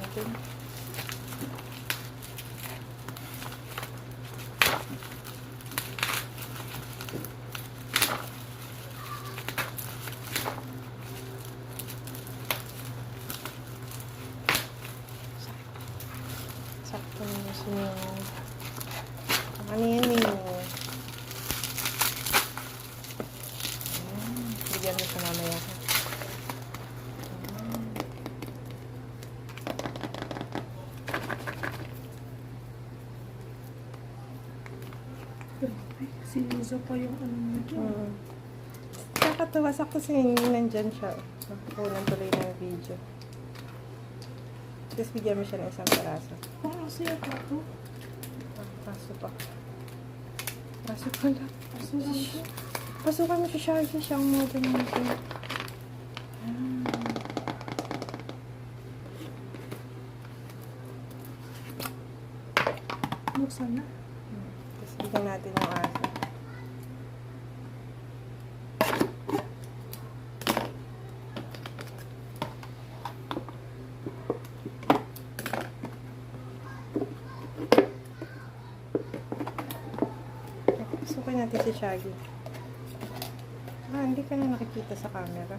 natin. Sakto na siya. Ano yan eh? Bigyan mo siya mamaya. Sinuso pa yung ano nito. Nakakatawa. Sakto nandyan siya. Unang tuloy ng video. Tapos bigyan mo siya ng isang peraso. Parang siya pa to. Paso pa. Paso pala. Aso lang to. Pasukan mo siya siyang model nito. Buksan na. Tapos bigyan natin yung aso. Pasukan natin si Shaggy. Hindi ka na nakikita sa camera.